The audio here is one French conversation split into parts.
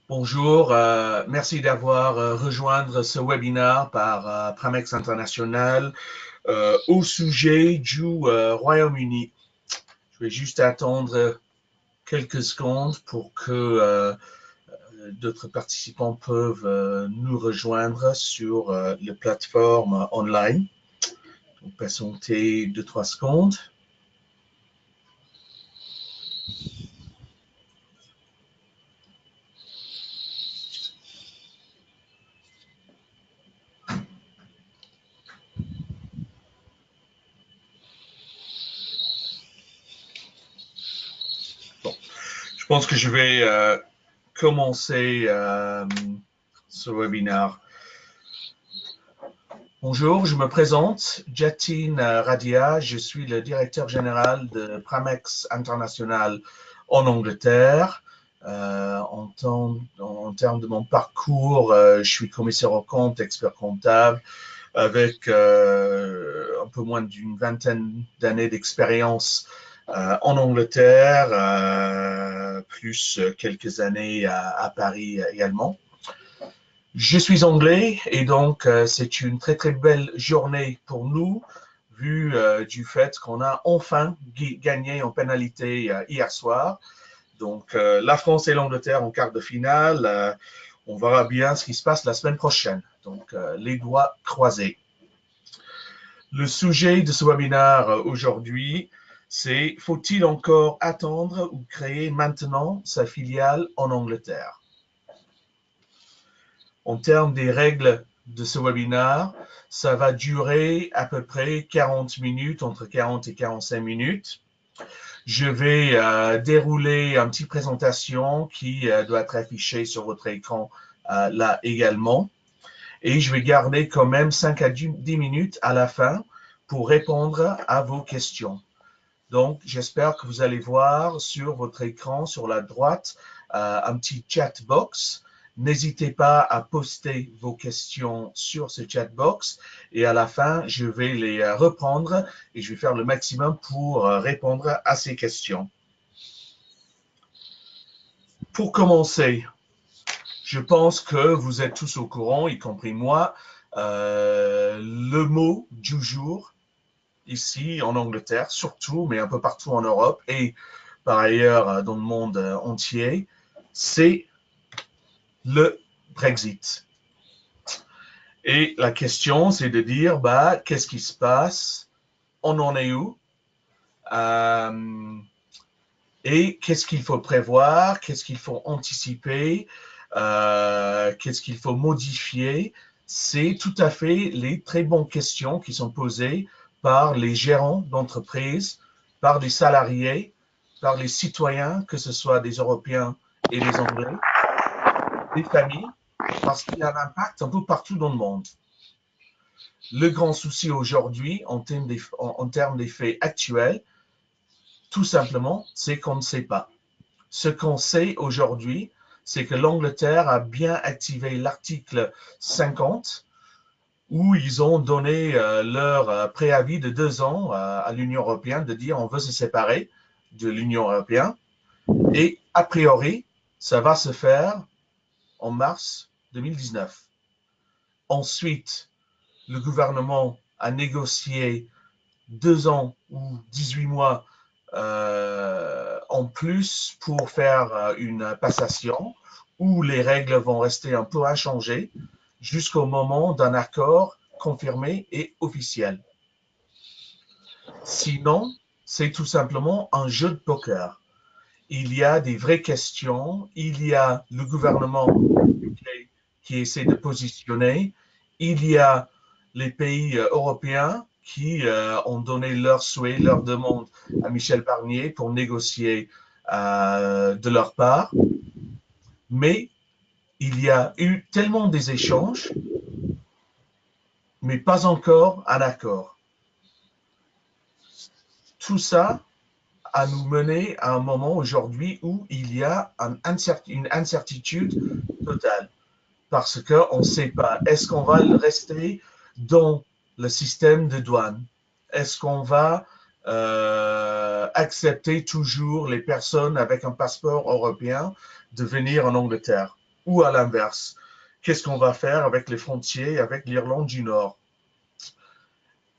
Bonjour, merci d'avoir rejoindre ce webinaire par Pramex International au sujet du Royaume-Uni. Je vais juste attendre quelques secondes pour que d'autres participants peuvent nous rejoindre sur la plateforme online. Donc, patientez 2-3 secondes. Bon, je pense que je vais commencer ce webinaire. Bonjour, je me présente, Jatin Radia, je suis le directeur général de Pramex International en Angleterre. En termes de mon parcours, je suis commissaire aux comptes, expert comptable, avec un peu moins d'une vingtaine d'années d'expérience en Angleterre, plus quelques années à Paris également. Je suis anglais et donc c'est une très très belle journée pour nous vu du fait qu'on a enfin gagné en pénalité hier soir. Donc la France et l'Angleterre en quart de finale. On verra bien ce qui se passe la semaine prochaine. Donc les doigts croisés. Le sujet de ce webinaire aujourd'hui, c'est faut-il encore attendre ou créer maintenant sa filiale en Angleterre? En termes des règles de ce webinaire, ça va durer à peu près 40 minutes, entre 40 et 45 minutes. Je vais dérouler une petite présentation qui doit être affichée sur votre écran là également. Et je vais garder quand même 5 à 10 minutes à la fin pour répondre à vos questions. Donc, j'espère que vous allez voir sur votre écran, sur la droite, un petit chat box. N'hésitez pas à poster vos questions sur ce chat box et à la fin, je vais les reprendre et je vais faire le maximum pour répondre à ces questions. Pour commencer, je pense que vous êtes tous au courant, y compris moi, le mot du jour ici en Angleterre, surtout, mais un peu partout en Europe et par ailleurs dans le monde entier, c'est le Brexit. Et la question, c'est de dire, qu'est-ce qui se passe? On en est où? Et qu'est-ce qu'il faut prévoir? Qu'est-ce qu'il faut anticiper? Qu'est-ce qu'il faut modifier? C'est tout à fait les très bonnes questions qui sont posées par les gérants d'entreprise, par les salariés, par les citoyens, que ce soit des Européens et des Anglais, des familles, parce qu'il y a un impact un peu partout dans le monde. Le grand souci aujourd'hui, en termes des faits actuels, tout simplement, c'est qu'on ne sait pas. Ce qu'on sait aujourd'hui, c'est que l'Angleterre a bien activé l'article 50, où ils ont donné leur préavis de 2 ans à l'Union européenne de dire on veut se séparer de l'Union européenne. Et a priori, ça va se faire en mars 2019. Ensuite, le gouvernement a négocié 2 ans ou 18 mois en plus pour faire une passation où les règles vont rester un peu inchangées jusqu'au moment d'un accord confirmé et officiel. Sinon, c'est tout simplement un jeu de poker. Il y a des vraies questions, il y a le gouvernement qui essaie de positionner, il y a les pays européens qui ont donné leur souhait, leur demande à Michel Barnier pour négocier de leur part. Mais il y a eu tellement des échanges, mais pas encore un accord. Tout ça a nous mené à un moment aujourd'hui où il y a une incertitude totale. Parce qu'on ne sait pas, est-ce qu'on va rester dans le système de douane? Est-ce qu'on va accepter toujours les personnes avec un passeport européen de venir en Angleterre? Ou à l'inverse, qu'est-ce qu'on va faire avec les frontières, avec l'Irlande du Nord?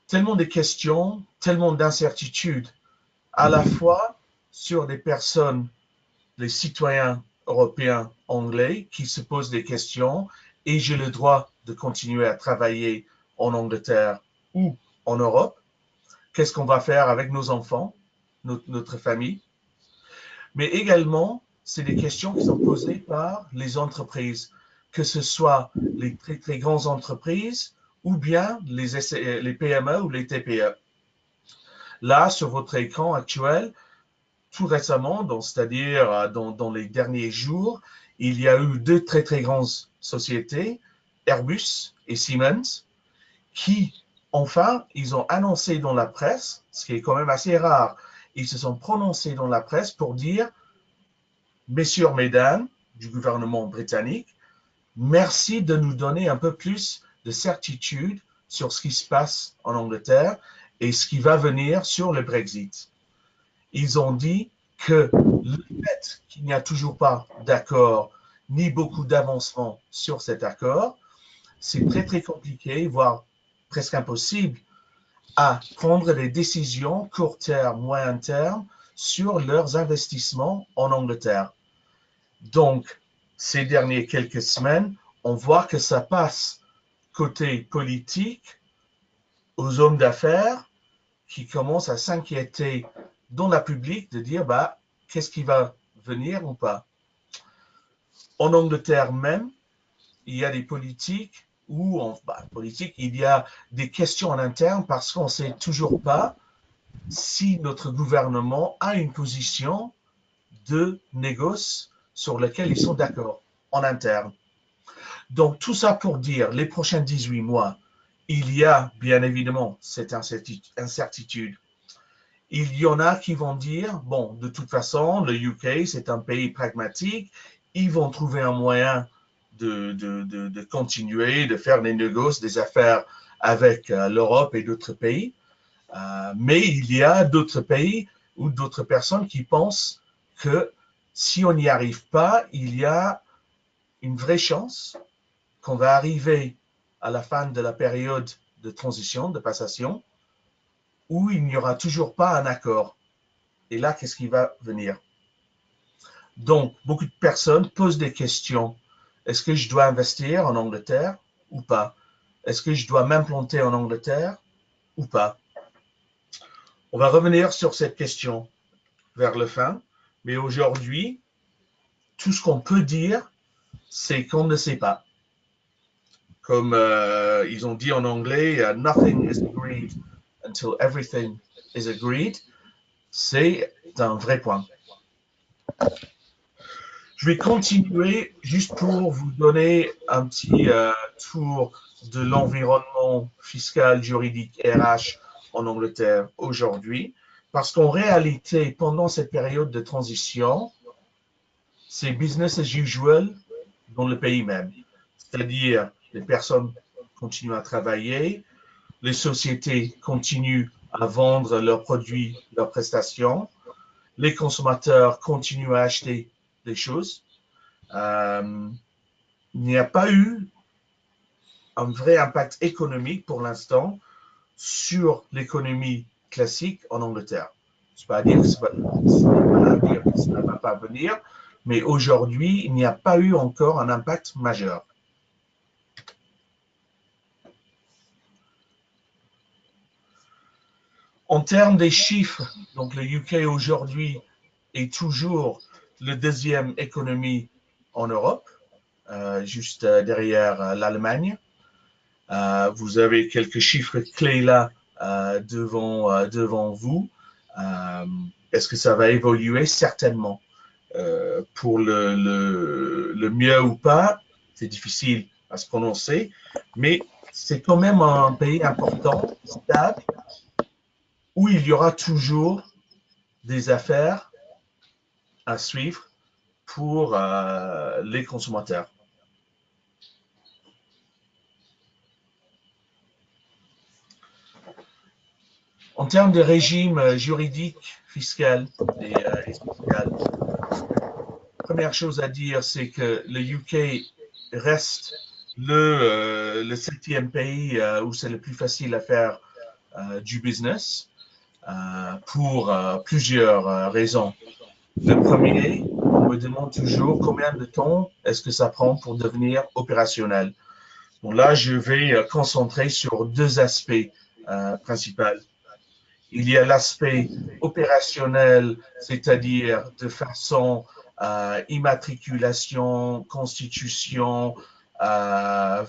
Tellement de questions, tellement d'incertitudes, à la fois sur des personnes, les citoyens européens anglais qui se posent des questions, et j'ai le droit de continuer à travailler en Angleterre ou en Europe. Qu'est-ce qu'on va faire avec nos enfants, notre famille? Mais également, c'est des questions qui sont posées par les entreprises, que ce soit les très, très grandes entreprises ou bien les PME ou les TPE. Là, sur votre écran actuel, tout récemment, c'est-à-dire dans les derniers jours, il y a eu deux très, très grandes sociétés, Airbus et Siemens, qui, enfin, ils ont annoncé dans la presse, ce qui est quand même assez rare, ils se sont prononcés dans la presse pour dire, messieurs, mesdames du gouvernement britannique, merci de nous donner un peu plus de certitude sur ce qui se passe en Angleterre et ce qui va venir sur le Brexit. Ils ont dit que le fait qu'il n'y a toujours pas d'accord ni beaucoup d'avancement sur cet accord, c'est très très compliqué, voire presque impossible à prendre des décisions court terme, moyen terme sur leurs investissements en Angleterre. Donc, ces dernières quelques semaines, on voit que ça passe côté politique aux hommes d'affaires qui commencent à s'inquiéter dans la public de dire bah, qu'est-ce qui va venir ou pas. En Angleterre même, il y a des politiques où politique, il y a des questions en interne parce qu'on ne sait toujours pas si notre gouvernement a une position de négoce sur laquelle ils sont d'accord en interne. Donc tout ça pour dire, les prochains 18 mois, il y a bien évidemment cette incertitude. Il y en a qui vont dire, bon, de toute façon, le UK, c'est un pays pragmatique, ils vont trouver un moyen de continuer, de faire des négociations, des affaires avec l'Europe et d'autres pays. Mais il y a d'autres pays ou d'autres personnes qui pensent que si on n'y arrive pas, il y a une vraie chance qu'on va arriver à la fin de la période de transition, de passation, où il n'y aura toujours pas un accord. Et là, qu'est-ce qui va venir? Donc, beaucoup de personnes posent des questions. Est-ce que je dois investir en Angleterre ou pas? Est-ce que je dois m'implanter en Angleterre ou pas? On va revenir sur cette question vers le fin, mais aujourd'hui, tout ce qu'on peut dire, c'est qu'on ne sait pas. Comme ils ont dit en anglais, nothing is agreed until everything is agreed. C'est un vrai point. Je vais continuer juste pour vous donner un petit tour de l'environnement fiscal, juridique, RH en Angleterre aujourd'hui, parce qu'en réalité, pendant cette période de transition, c'est business as usual dans le pays même. C'est-à-dire, les personnes continuent à travailler, les sociétés continuent à vendre leurs produits, leurs prestations, les consommateurs continuent à acheter des choses. Il n'y a pas eu un vrai impact économique pour l'instant sur l'économie classique en Angleterre. Je ne pas dire que ça ne va pas venir, mais aujourd'hui, il n'y a pas eu encore un impact majeur. En termes des chiffres, donc le UK aujourd'hui est toujours le deuxième économie en Europe, juste derrière l'Allemagne. Vous avez quelques chiffres clés là devant vous. Est-ce que ça va évoluer? Certainement. Pour le mieux ou pas, c'est difficile à se prononcer, mais c'est quand même un pays important, stable, où il y aura toujours des affaires à suivre pour les consommateurs. En termes de régime juridique, fiscal et social, première chose à dire, c'est que le UK reste le 7e pays où c'est le plus facile à faire du business pour plusieurs raisons. Le premier, on me demande toujours combien de temps est-ce que ça prend pour devenir opérationnel. Bon, là, je vais concentrer sur deux aspects principaux. Il y a l'aspect opérationnel, c'est-à-dire de façon immatriculation, constitution, euh,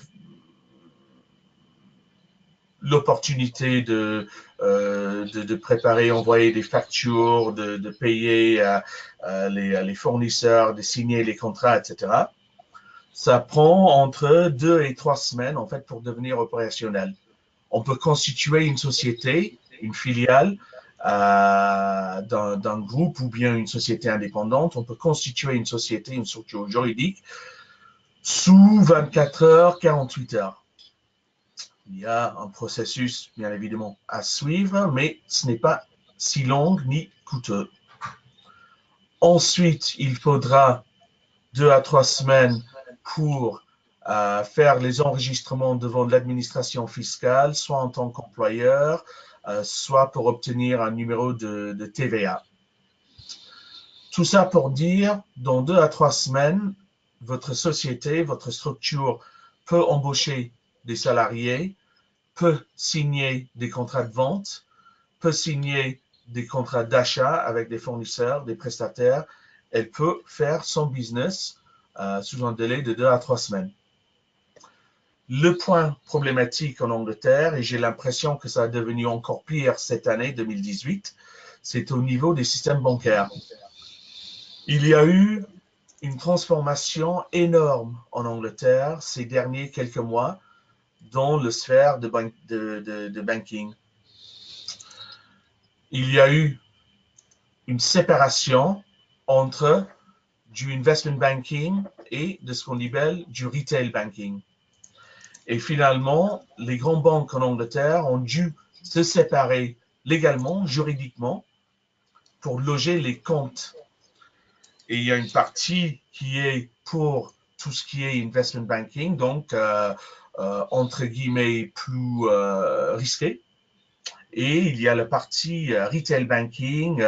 l'opportunité de préparer, envoyer des factures, de payer les fournisseurs, de signer les contrats, etc. Ça prend entre 2 et 3 semaines en fait pour devenir opérationnel. On peut constituer une société, une filiale d'un groupe ou bien une société indépendante. On peut constituer une société, une structure juridique sous 24 heures, 48 heures. Il y a un processus, bien évidemment, à suivre, mais ce n'est pas si long ni coûteux. Ensuite, il faudra 2 à 3 semaines pour faire les enregistrements devant l'administration fiscale, soit en tant qu'employeur, soit pour obtenir un numéro de TVA. Tout ça pour dire, dans 2 à 3 semaines, votre société, votre structure peut embaucher des salariés, peut signer des contrats de vente, peut signer des contrats d'achat avec des fournisseurs, des prestataires. Elle peut faire son business sous un délai de 2 à 3 semaines. Le point problématique en Angleterre, et j'ai l'impression que ça a devenu encore pire cette année 2018, c'est au niveau des systèmes bancaires. Il y a eu une transformation énorme en Angleterre ces derniers quelques mois dans la sphère de banking. Il y a eu une séparation entre du investment banking et de ce qu'on appelle du retail banking. Et finalement, les grandes banques en Angleterre ont dû se séparer légalement, juridiquement, pour loger les comptes. Et il y a une partie qui est pour tout ce qui est investment banking, donc entre guillemets plus risqué. Et il y a la partie retail banking,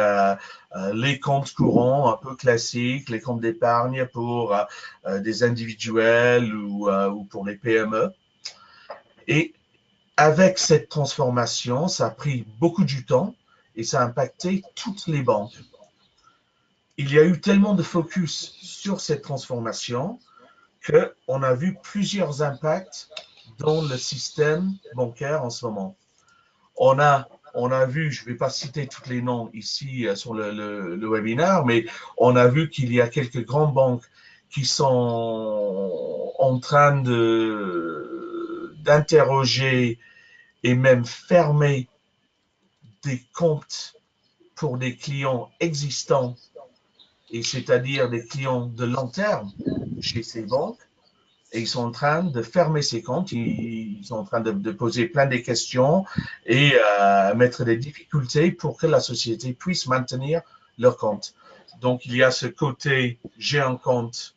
les comptes courants un peu classiques, les comptes d'épargne pour des individuels ou pour les PME. Et avec cette transformation, ça a pris beaucoup du temps et ça a impacté toutes les banques. Il y a eu tellement de focus sur cette transformation qu'on a vu plusieurs impacts dans le système bancaire en ce moment. On a vu, je ne vais pas citer tous les noms ici sur le webinaire, mais on a vu qu'il y a quelques grandes banques qui sont en train d'interroger et même fermer des comptes pour des clients existants, et c'est-à-dire des clients de long terme chez ces banques. Et ils sont en train de fermer ces comptes, ils sont en train de poser plein de questions et mettre des difficultés pour que la société puisse maintenir leur compte. Donc, il y a ce côté, j'ai un compte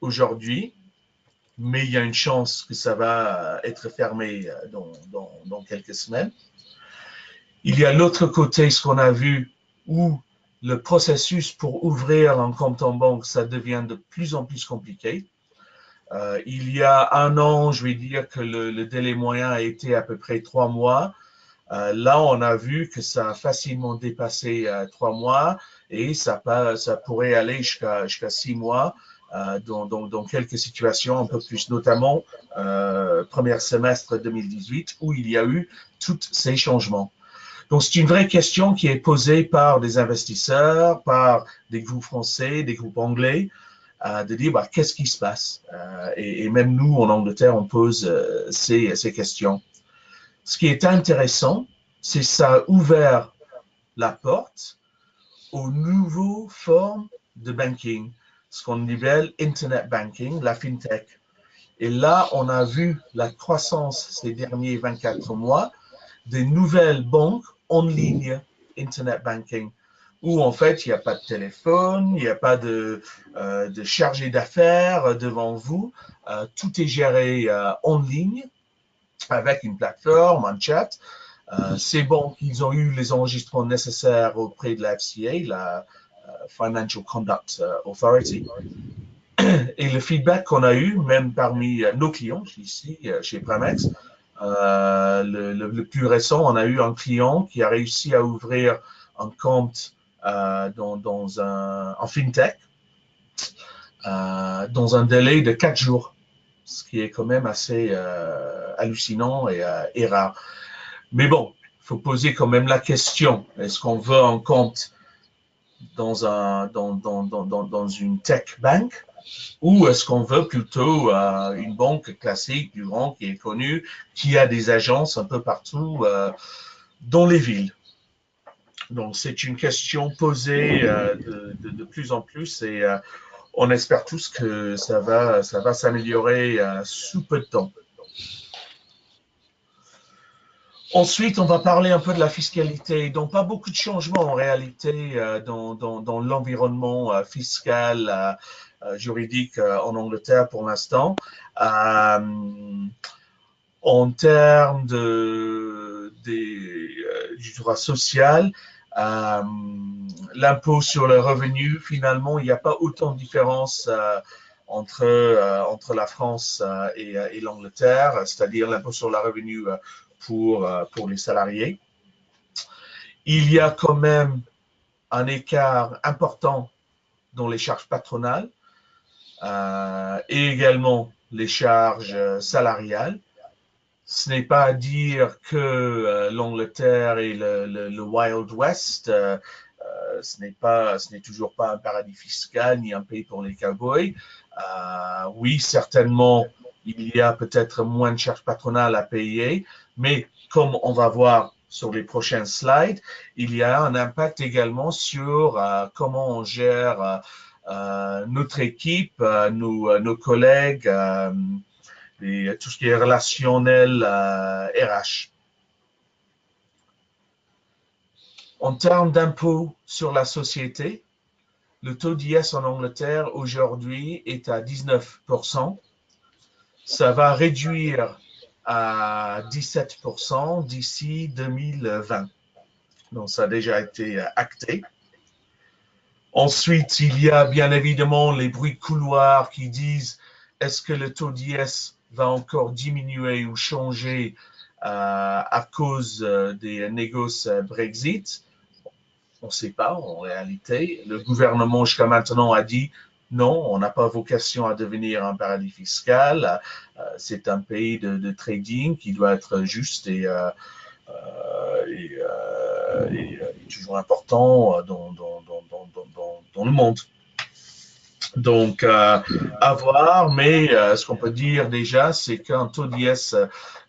aujourd'hui, mais il y a une chance que ça va être fermé dans quelques semaines. Il y a l'autre côté, ce qu'on a vu, où le processus pour ouvrir un compte en banque, ça devient de plus en plus compliqué. Il y a un an, je vais dire que le délai moyen a été à peu près 3 mois. Là, on a vu que ça a facilement dépassé 3 mois et ça pourrait aller jusqu'à 6 mois dans quelques situations un peu plus, notamment premier semestre 2018 où il y a eu tous ces changements. Donc, c'est une vraie question qui est posée par des investisseurs, par des groupes français, des groupes anglais, de dire qu'est-ce qui se passe. Et même nous, en Angleterre, on pose ces questions. Ce qui est intéressant, c'est que ça a ouvert la porte aux nouvelles formes de banking, ce qu'on appelle Internet banking, la FinTech. Et là, on a vu la croissance ces derniers 24 mois des nouvelles banques en ligne Internet banking. où en fait, il n'y a pas de téléphone, il n'y a pas de chargé d'affaires devant vous. Tout est géré en ligne avec une plateforme, un chat. C'est bon qu'ils ont eu les enregistrements nécessaires auprès de la FCA, la Financial Conduct Authority. Et le feedback qu'on a eu, même parmi nos clients ici chez Pramex, le plus récent, on a eu un client qui a réussi à ouvrir un compte en fintech dans un délai de 4 jours, ce qui est quand même assez hallucinant et rare. Mais bon, il faut poser quand même la question, est-ce qu'on veut un compte dans une tech bank ou est-ce qu'on veut plutôt une banque classique du rang qui est connue, qui a des agences un peu partout dans les villes? Donc, c'est une question posée de plus en plus et on espère tous que ça va s'améliorer sous peu de temps. Ensuite, on va parler un peu de la fiscalité. Donc, pas beaucoup de changements en réalité dans l'environnement fiscal, juridique en Angleterre pour l'instant. En termes du droit social, l'impôt sur le revenu, finalement, il n'y a pas autant de différence entre la France et l'Angleterre, c'est-à-dire l'impôt sur le revenu pour les salariés. Il y a quand même un écart important dans les charges patronales et également les charges salariales. Ce n'est pas à dire que l'Angleterre et le Wild West, ce n'est toujours pas un paradis fiscal ni un pays pour les cowboys. Oui, certainement, il y a peut-être moins de charges patronales à payer, mais comme on va voir sur les prochains slides, il y a un impact également sur comment on gère notre équipe, nos collègues, et tout ce qui est relationnel RH. En termes d'impôt sur la société, le taux d'IS en Angleterre aujourd'hui est à 19%. Ça va réduire à 17% d'ici 2020. Donc, ça a déjà été acté. Ensuite, il y a bien évidemment les bruits de couloir qui disent est-ce que le taux d'IS va encore diminuer ou changer à cause des négociations Brexit? On ne sait pas en réalité. Le gouvernement jusqu'à maintenant a dit non, on n'a pas vocation à devenir un paradis fiscal. C'est un pays de trading qui doit être juste et toujours important dans le monde. Donc, à voir, mais ce qu'on peut dire déjà, c'est qu'un taux d'IS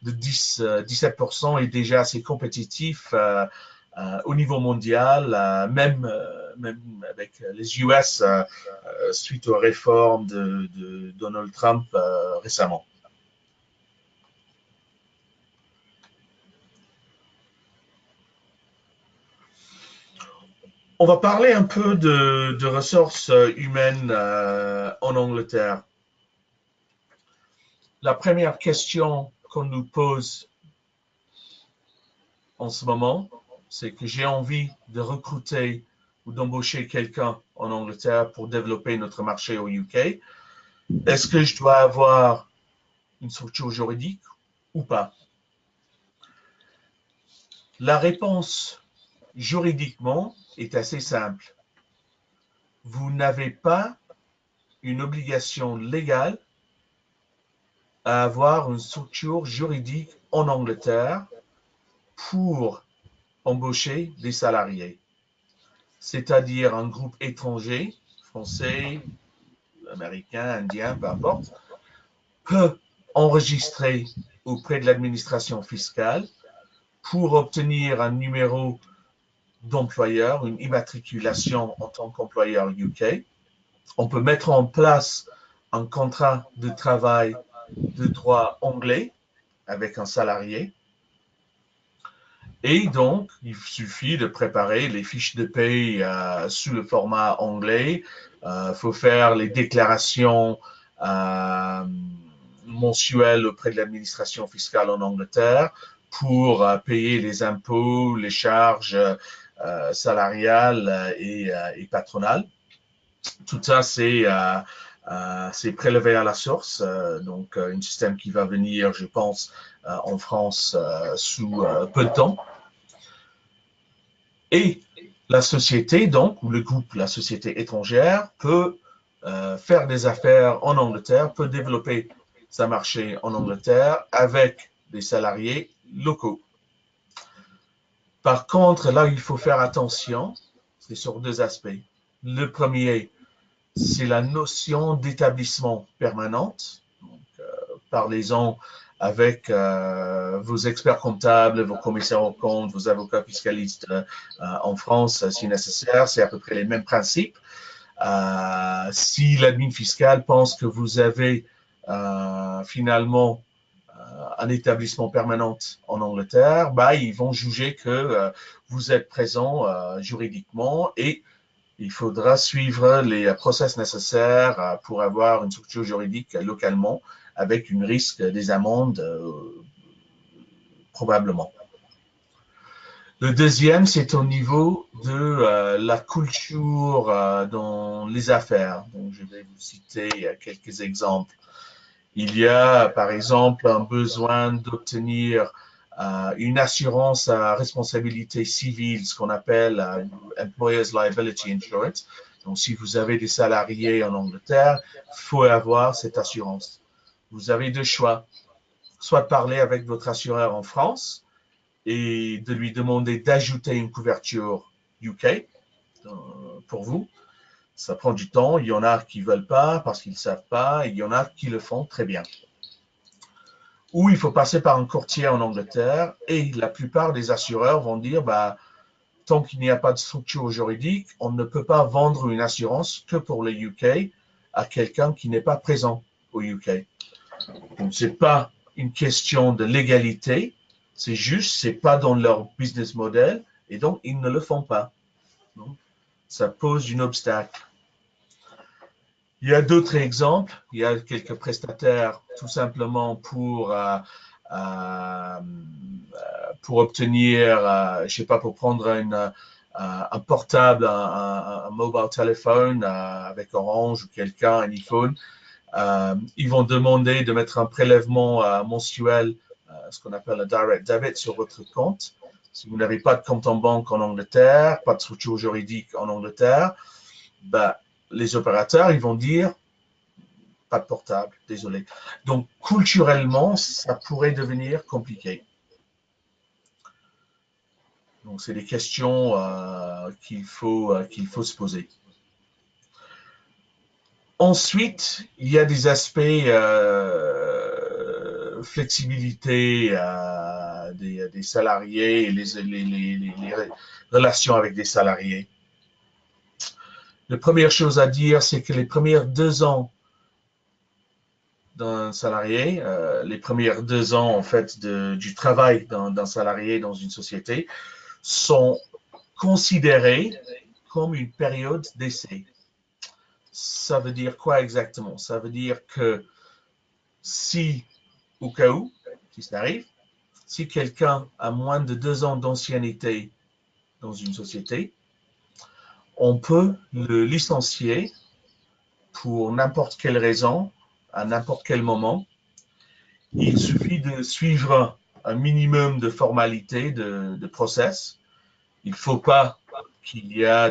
de 17% est déjà assez compétitif au niveau mondial, même avec les US suite aux réformes de Donald Trump récemment. On va parler un peu de ressources humaines en Angleterre. La première question qu'on nous pose en ce moment, c'est que j'ai envie de recruter ou d'embaucher quelqu'un en Angleterre pour développer notre marché au UK. Est-ce que je dois avoir une structure juridique ou pas? La réponse juridiquement est assez simple. Vous n'avez pas une obligation légale à avoir une structure juridique en Angleterre pour embaucher des salariés, c'est-à-dire un groupe étranger, français, américain, indien, peu importe, peut enregistrer auprès de l'administration fiscale pour obtenir un numéro d'employeur, une immatriculation en tant qu'employeur UK. On peut mettre en place un contrat de travail de droit anglais avec un salarié. Et donc, il suffit de préparer les fiches de paie sous le format anglais. Il faut faire les déclarations mensuelles auprès de l'administration fiscale en Angleterre pour payer les impôts, les charges salariales et patronales. Tout ça, c'est prélevé à la source, donc un système qui va venir, je pense, en France sous peu de temps. Et la société, donc, ou le groupe, la société étrangère, peut faire des affaires en Angleterre, peut développer sa marché en Angleterre avec des salariés locaux. Par contre, là, il faut faire attention, c'est sur deux aspects. Le premier, c'est la notion d'établissement permanente. Parlez-en avec vos experts comptables, vos commissaires aux comptes, vos avocats fiscalistes en France, si nécessaire. C'est à peu près les mêmes principes. Si l'admin fiscal pense que vous avez finalement un établissement permanent en Angleterre, bah, ils vont juger que vous êtes présent juridiquement et il faudra suivre les process nécessaires pour avoir une structure juridique localement avec un risque des amendes probablement. Le deuxième, c'est au niveau de la culture dans les affaires. Donc, je vais vous citer quelques exemples. Il y a, par exemple, un besoin d'obtenir une assurance à responsabilité civile, ce qu'on appelle Employer's Liability Insurance. Donc, si vous avez des salariés en Angleterre, il faut avoir cette assurance. Vous avez deux choix. Soit de parler avec votre assureur en France et de lui demander d'ajouter une couverture UK pour vous. Ça prend du temps. Il y en a qui ne veulent pas parce qu'ils ne savent pas. Et il y en a qui le font très bien. Ou il faut passer par un courtier en Angleterre et la plupart des assureurs vont dire bah, tant qu'il n'y a pas de structure juridique, on ne peut pas vendre une assurance que pour le UK à quelqu'un qui n'est pas présent au UK. Donc, ce n'est pas une question de légalité, c'est juste, ce n'est pas dans leur business model et donc ils ne le font pas. Donc, ça pose un obstacle. Il y a d'autres exemples. Il y a quelques prestataires tout simplement obtenir, je ne sais pas, pour prendre un portable, un mobile téléphone avec Orange ou quelqu'un, un iPhone. Ils vont demander de mettre un prélèvement mensuel, ce qu'on appelle un direct debit sur votre compte. Si vous n'avez pas de compte en banque en Angleterre, pas de structure juridique en Angleterre, ben, les opérateurs, ils vont dire pas de portable, désolé. Donc, culturellement, ça pourrait devenir compliqué. Donc, c'est des questions qu'il faut se poser. Ensuite, il y a des aspects flexibilité des salariés et les relations avec des salariés. La première chose à dire, c'est que les premières 2 ans d'un salarié, les premières 2 ans en fait du travail d'un salarié dans une société sont considérés comme une période d'essai. Ça veut dire quoi exactement? Ça veut dire que si, au cas où, si ça arrive, si quelqu'un a moins de 2 ans d'ancienneté dans une société, on peut le licencier pour n'importe quelle raison, à n'importe quel moment. Il suffit de suivre un minimum de formalités, de process. Il ne faut pas qu'il y ait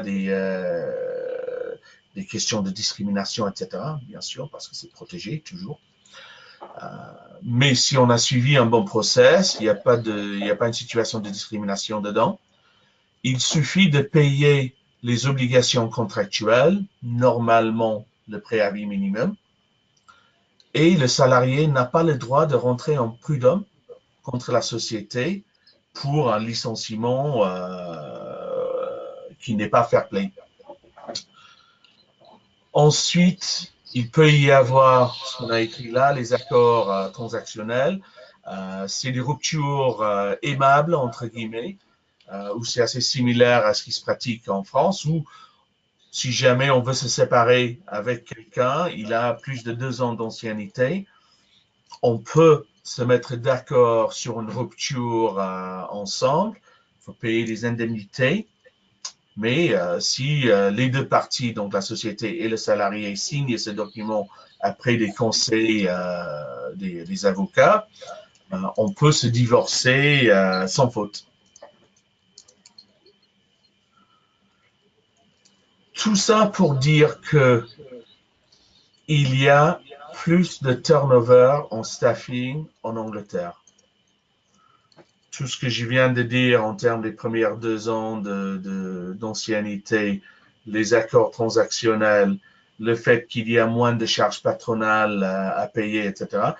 des questions de discrimination, etc., bien sûr, parce que c'est protégé toujours. Mais si on a suivi un bon process, il n'y a pas une situation de discrimination dedans. Il suffit de payer les obligations contractuelles, normalement le préavis minimum, et le salarié n'a pas le droit de rentrer en prud'homme contre la société pour un licenciement qui n'est pas fair play. Ensuite, il peut y avoir ce qu'on a écrit là, les accords transactionnels C'est des ruptures aimables, entre guillemets, où c'est assez similaire à ce qui se pratique en France, où si jamais on veut se séparer avec quelqu'un, il a plus de 2 ans d'ancienneté, on peut se mettre d'accord sur une rupture ensemble, il faut payer des indemnités, mais si les deux parties, donc la société et le salarié, signent ce document après des conseils des avocats, on peut se divorcer sans faute. Tout ça pour dire que il y a plus de turnover en staffing en Angleterre. Tout ce que je viens de dire en termes des premières 2 ans d'ancienneté, les accords transactionnels, le fait qu'il y a moins de charges patronales à payer, etc.,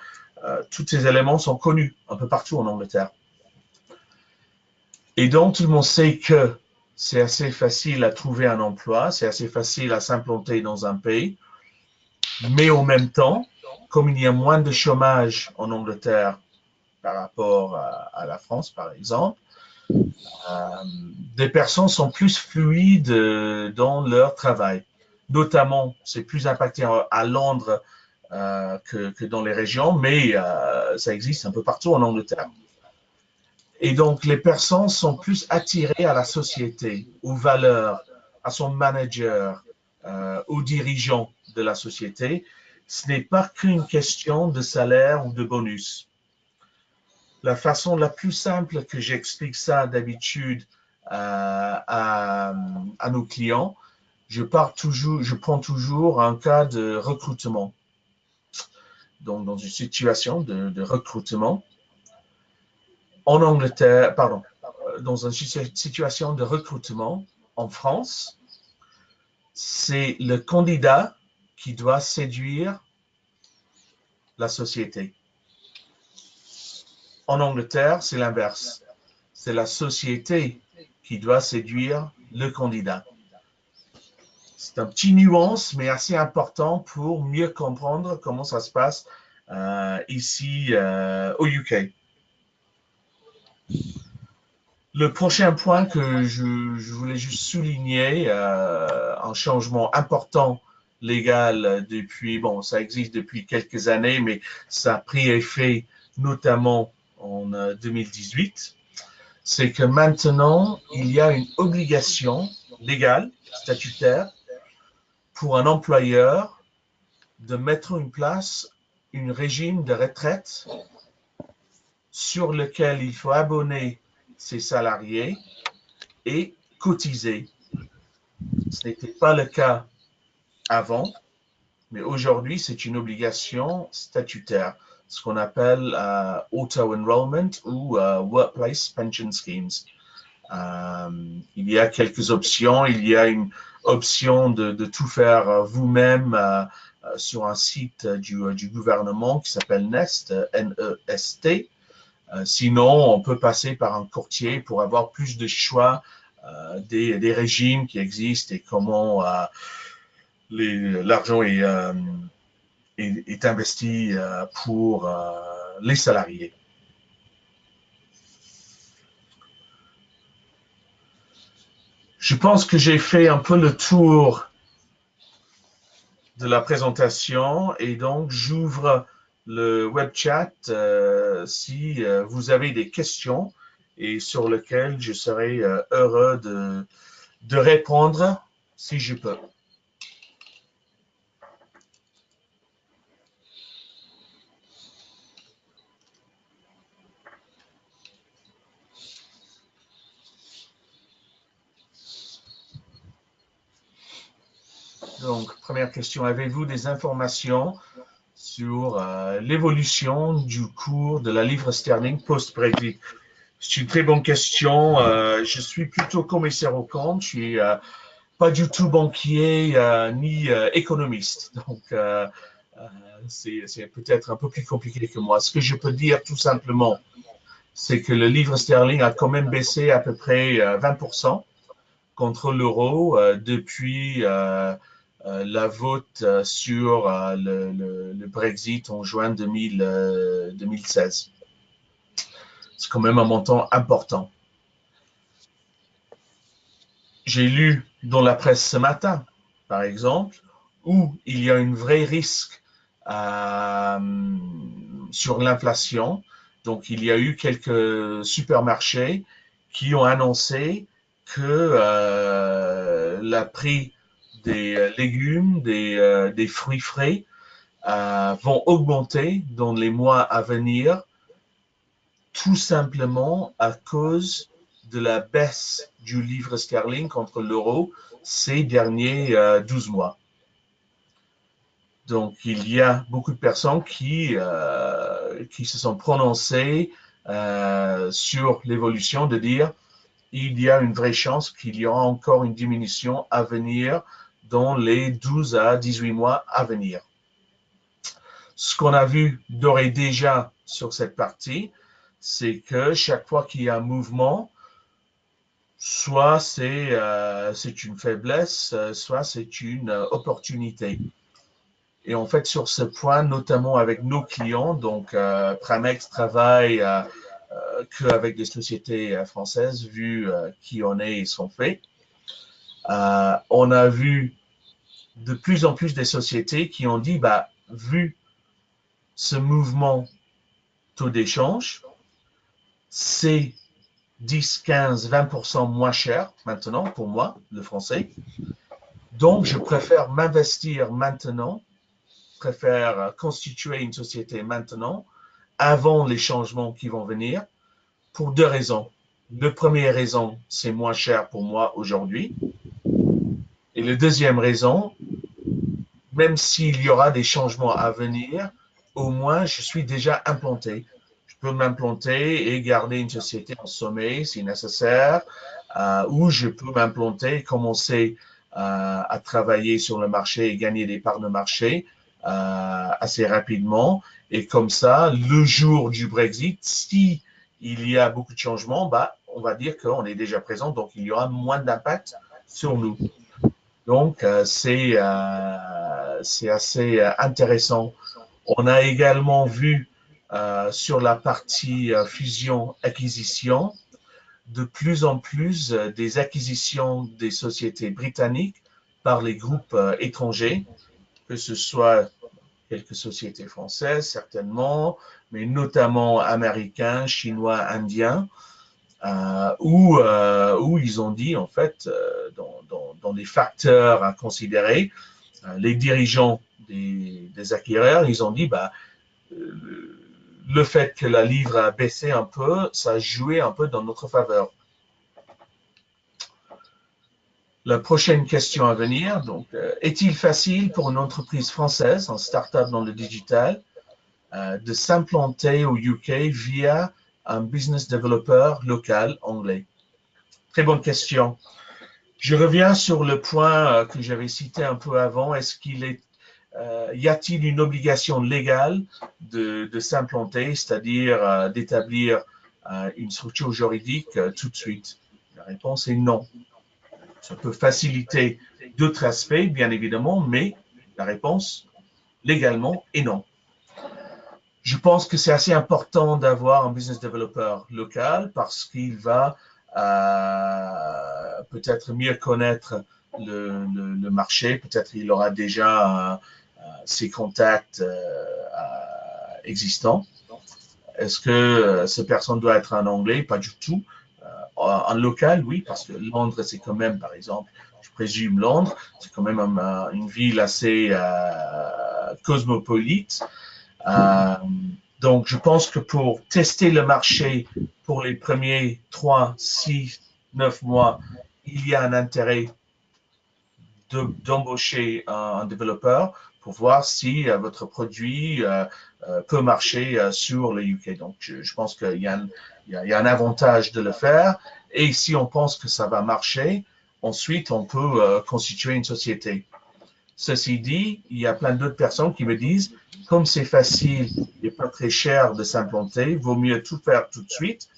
tous ces éléments sont connus un peu partout en Angleterre. Et donc, tout le monde sait que c'est assez facile à trouver un emploi, c'est assez facile à s'implanter dans un pays, mais en même temps, comme il y a moins de chômage en Angleterre par rapport à la France, par exemple, des personnes sont plus fluides dans leur travail. Notamment, c'est plus impacté à Londres que dans les régions, mais ça existe un peu partout en Angleterre. Et donc, les personnes sont plus attirées à la société, aux valeurs, à son manager, aux dirigeants de la société. Ce n'est pas qu'une question de salaire ou de bonus. La façon la plus simple que j'explique ça d'habitude à nos clients, je prends toujours un cas de recrutement. Donc, dans une situation de recrutement, en Angleterre, pardon, dans une situation de recrutement en France, c'est le candidat qui doit séduire la société. En Angleterre, c'est l'inverse. C'est la société qui doit séduire le candidat. C'est un petit nuance, mais assez important pour mieux comprendre comment ça se passe ici au UK. Le prochain point que je voulais juste souligner, un changement important légal depuis, bon, ça existe depuis quelques années, mais ça a pris effet notamment en 2018, c'est que maintenant, il y a une obligation légale, statutaire, pour un employeur de mettre en place un régime de retraite sur lequel il faut abonner ses salariés et cotiser. Ce n'était pas le cas avant, mais aujourd'hui, c'est une obligation statutaire, ce qu'on appelle auto-enrollment ou workplace pension schemes. Il y a quelques options. Il y a une option de tout faire vous-même sur un site du gouvernement qui s'appelle Nest, N-E-S-T. Sinon, on peut passer par un courtier pour avoir plus de choix des régimes qui existent et comment l'argent est investi pour les salariés. Je pense que j'ai fait un peu le tour de la présentation et donc j'ouvre le web chat si vous avez des questions et sur lesquelles je serai heureux de répondre si je peux. Donc, première question, avez-vous des informations sur l'évolution du cours de la livre sterling post-Brexit? C'est une très bonne question. Je suis plutôt commissaire aux comptes. Je suis pas du tout banquier ni économiste. Donc, c'est peut-être un peu plus compliqué que moi. Ce que je peux dire tout simplement, c'est que le livre sterling a quand même baissé à peu près 20% contre l'euro depuis la vote sur le Brexit en juin 2016. C'est quand même un montant important. J'ai lu dans la presse ce matin, par exemple, où il y a un vrai risque sur l'inflation. Donc, il y a eu quelques supermarchés qui ont annoncé que le prix des légumes, des fruits frais vont augmenter dans les mois à venir, tout simplement à cause de la baisse du livre sterling contre l'euro ces derniers 12 mois. Donc, il y a beaucoup de personnes qui se sont prononcées sur l'évolution, de dire il y a une vraie chance qu'il y aura encore une diminution à venir dans les 12 à 18 mois à venir. Ce qu'on a vu d'ores et déjà sur cette partie, c'est que chaque fois qu'il y a un mouvement, soit c'est une faiblesse, soit c'est une opportunité. Et en fait, sur ce point, notamment avec nos clients, donc Pramex travaille qu'avec des sociétés françaises, vu qui on est et ce qu'on fait. On a vu de plus en plus des sociétés qui ont dit, bah, vu ce mouvement taux d'échange, c'est 10, 15, 20% moins cher maintenant pour moi, le français. Donc, je préfère m'investir maintenant, préfère constituer une société maintenant, avant les changements qui vont venir, pour deux raisons. La première raison, c'est moins cher pour moi aujourd'hui. Et la deuxième raison, même s'il y aura des changements à venir, au moins je suis déjà implanté. Je peux m'implanter et garder une société en sommeil si nécessaire, ou je peux m'implanter et commencer à travailler sur le marché et gagner des parts de marché assez rapidement. Et comme ça, le jour du Brexit, si il y a beaucoup de changements, bah, on va dire qu'on est déjà présent, donc il y aura moins d'impact sur nous. Donc, c'est assez intéressant. On a également vu sur la partie fusion-acquisition, de plus en plus des acquisitions des sociétés britanniques par les groupes étrangers, que ce soit quelques sociétés françaises, certainement, mais notamment américains, chinois, indiens, où ils ont dit, en fait, dans les facteurs à considérer, les dirigeants des acquéreurs, ils ont dit, bah, le fait que la livre a baissé un peu, ça a joué un peu dans notre faveur. La prochaine question à venir, donc, est-il facile pour une entreprise française, un start-up dans le digital, de s'implanter au UK via un business developer local anglais? Très bonne question. Je reviens sur le point que j'avais cité un peu avant. Est-ce qu'il est, y a-t-il une obligation légale de s'implanter, c'est-à-dire d'établir une structure juridique tout de suite? La réponse est non. Ça peut faciliter d'autres aspects, bien évidemment, mais la réponse, légalement, est non. Je pense que c'est assez important d'avoir un business developer local parce qu'il va peut-être mieux connaître le marché, peut-être il aura déjà ses contacts existants. Est-ce que cette personne doit être en anglais? Pas du tout. En local, oui, parce que Londres, c'est quand même, par exemple, je présume Londres, c'est quand même une ville assez cosmopolite. Donc, je pense que pour tester le marché pour les premiers 3, 6, 9 mois, il y a un intérêt d'embaucher un développeur pour voir si votre produit peut marcher sur le UK. Donc, je pense qu'il y a un avantage de le faire. Et si on pense que ça va marcher, ensuite, on peut constituer une société. Ceci dit, il y a plein d'autres personnes qui me disent, comme c'est facile et pas très cher de s'implanter, vaut mieux tout faire tout de suite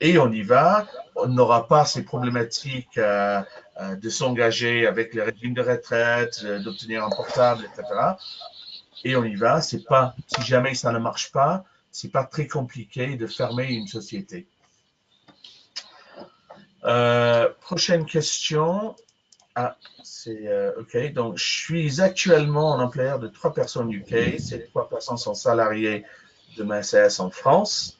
et on y va. On n'aura pas ces problématiques de s'engager avec les régimes de retraite, d'obtenir un portable, etc. Et on y va. C'est pas, si jamais ça ne marche pas, c'est pas très compliqué de fermer une société. Prochaine question. Ah, c'est OK. Donc, je suis actuellement un employeur de 3 personnes UK. Ces 3 personnes sont salariées de ma SAS en France,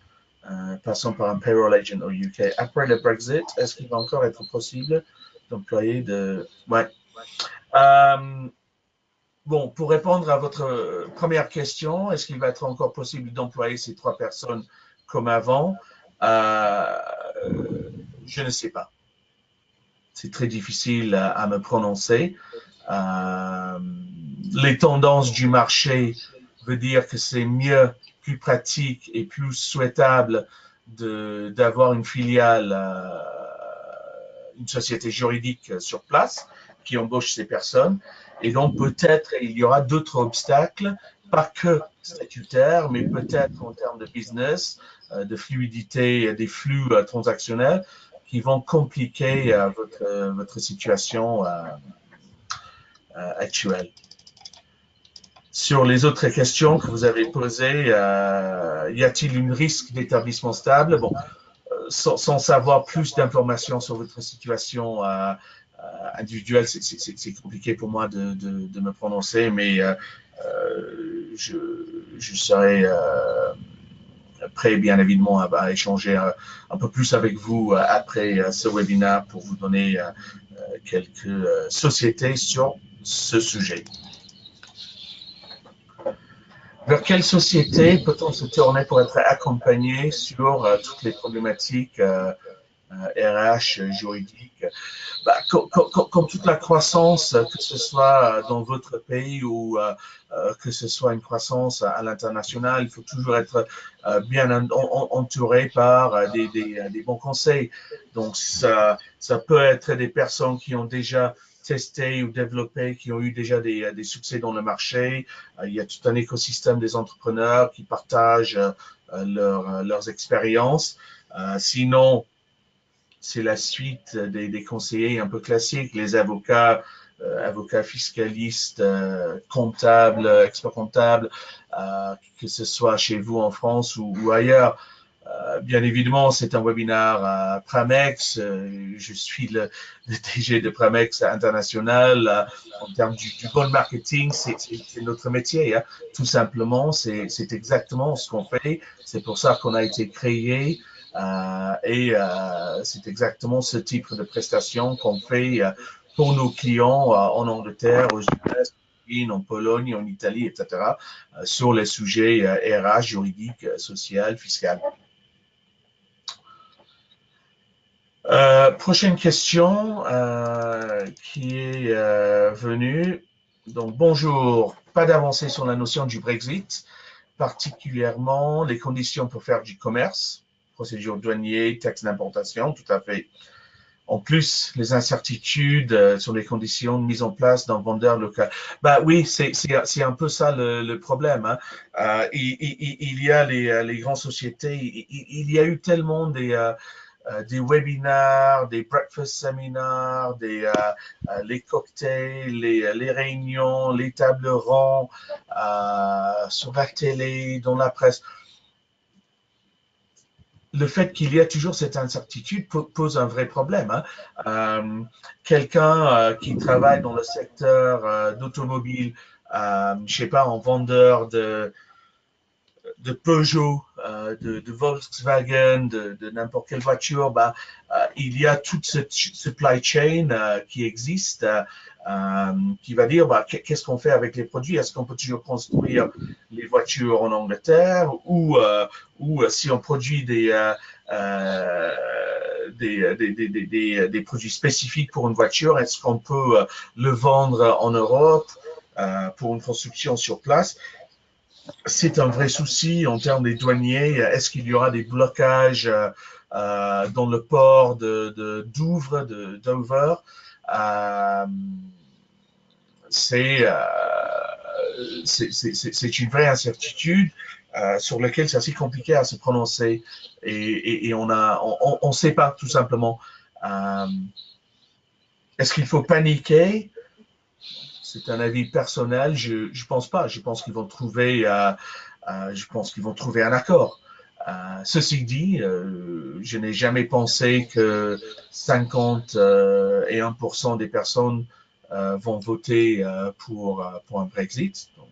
passant par un payroll agent au UK. Après le Brexit, est-ce qu'il va encore être possible d'employer de... Ouais. Bon, pour répondre à votre première question, est-ce qu'il va être encore possible d'employer ces 3 personnes comme avant? Je ne sais pas. C'est très difficile à me prononcer. Les tendances du marché veut dire que c'est mieux, plus pratique et plus souhaitable d'avoir une filiale, une société juridique sur place qui embauche ces personnes. Et donc peut-être il y aura d'autres obstacles, pas que statutaires, mais peut-être en termes de business, de fluidité des flux transactionnels qui vont compliquer votre situation actuelle. Sur les autres questions que vous avez posées, y a-t-il un risque d'établissement stable? Bon, sans savoir plus d'informations sur votre situation individuelle, c'est compliqué pour moi de me prononcer, mais je serai prêt, bien évidemment, à échanger un peu plus avec vous après ce webinaire pour vous donner quelques sociétés sur ce sujet. Vers quelle société peut-on se tourner pour être accompagné sur toutes les problématiques RH, juridiques? Bah, comme toute la croissance, que ce soit dans votre pays ou que ce soit une croissance à l'international, il faut toujours être bien entouré par des bons conseils. Donc, ça peut être des personnes qui ont déjà testé ou développé, qui ont eu déjà des succès dans le marché. Il y a tout un écosystème des entrepreneurs qui partagent leurs expériences. Sinon, c'est la suite des conseillers un peu classiques, les avocats, avocats fiscalistes, comptables, experts comptables, que ce soit chez vous en France ou ailleurs. Bien évidemment, c'est un webinaire Pramex. Je suis le DG de Pramex International. En termes du bon marketing, c'est notre métier. Hein. Tout simplement, c'est exactement ce qu'on fait. C'est pour ça qu'on a été créé. C'est exactement ce type de prestation qu'on fait pour nos clients en Angleterre, aux US, en Pologne, en Italie, etc., sur les sujets RH, juridiques, social, fiscal. Prochaine question qui est venue. Donc, bonjour. Pas d'avancée sur la notion du Brexit, particulièrement les conditions pour faire du commerce, procédures douanières, taxes d'importation, tout à fait. En plus, les incertitudes sur les conditions de mise en place d'un vendeur local. Bah oui, c'est un peu ça le problème. Hein. Il y a les grandes sociétés, il y a eu tellement des webinaires, des breakfast seminars, les cocktails, les réunions, les tables rondes sur la télé, dans la presse. Le fait qu'il y a toujours cette incertitude pose un vrai problème. Hein. Quelqu'un qui travaille dans le secteur d'automobile, je sais pas, en vendeur de Peugeot, de Volkswagen, de n'importe quelle voiture, il y a toute cette supply chain qui existe, qui va dire qu'est-ce qu'on fait avec les produits? Est-ce qu'on peut toujours construire les voitures en Angleterre ou si on produit des produits spécifiques pour une voiture, est-ce qu'on peut le vendre en Europe pour une construction sur place? C'est un vrai souci en termes des douaniers. Est-ce qu'il y aura des blocages dans le port d'Dover? C'est une vraie incertitude sur laquelle c'est assez compliqué à se prononcer et on ne sait pas tout simplement. Est-ce qu'il faut paniquer? C'est un avis personnel. Je pense pas. Je pense qu'ils vont trouver Je pense qu'ils vont trouver un accord. Ceci dit, je n'ai jamais pensé que 51% des personnes vont voter pour un Brexit. Donc,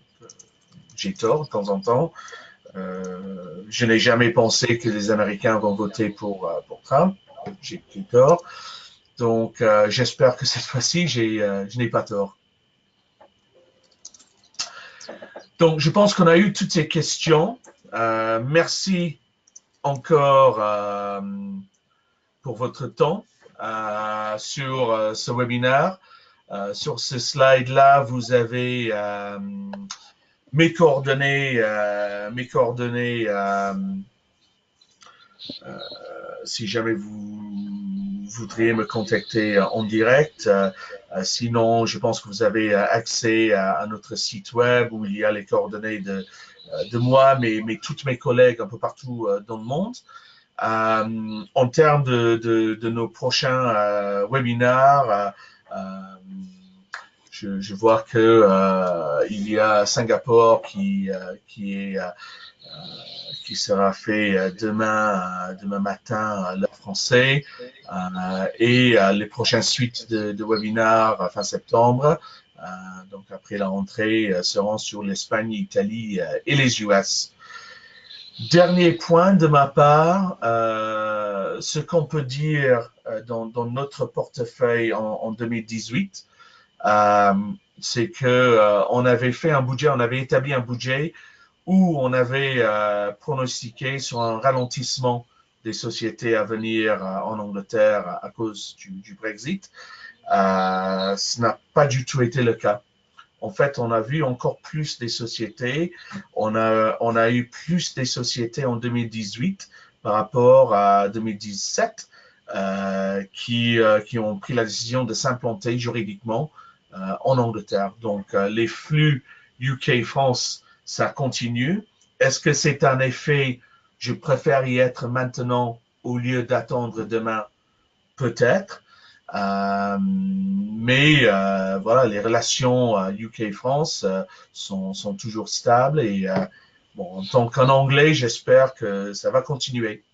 j'ai tort de temps en temps. Je n'ai jamais pensé que les Américains vont voter pour Trump. J'ai tort. Donc, j'espère que cette fois-ci, je n'ai pas tort. Donc, je pense qu'on a eu toutes ces questions. Merci encore pour votre temps sur ce webinaire. Sur ce slide-là, vous avez mes coordonnées, si jamais vous voudriez me contacter en direct. Sinon, je pense que vous avez accès à notre site web où il y a les coordonnées de moi, mais toutes mes collègues un peu partout dans le monde. En termes de nos prochains webinaires, je vois que il y a Singapour qui sera fait demain matin l'heure française et les prochaines suites de webinaires fin septembre. Donc après la rentrée seront sur l'Espagne, l'Italie et les US. Dernier point de ma part, ce qu'on peut dire dans notre portefeuille en 2018, c'est que on avait fait un budget, on avait établi un budget où on avait pronostiqué sur un ralentissement des sociétés à venir en Angleterre à cause du Brexit. Ce n'a pas du tout été le cas. En fait, on a vu encore plus des sociétés. On a eu plus des sociétés en 2018 par rapport à 2017 qui ont pris la décision de s'implanter juridiquement en Angleterre. Donc, les flux UK-France, ça continue. Est-ce que c'est un effet, je préfère y être maintenant au lieu d'attendre demain? Peut-être. Mais voilà, les relations UK-France sont toujours stables et bon, en tant qu'en anglais, j'espère que ça va continuer.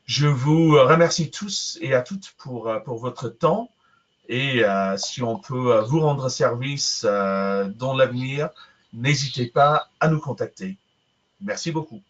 Je vous remercie tous et à toutes pour votre temps et si on peut vous rendre service dans l'avenir, n'hésitez pas à nous contacter. Merci beaucoup.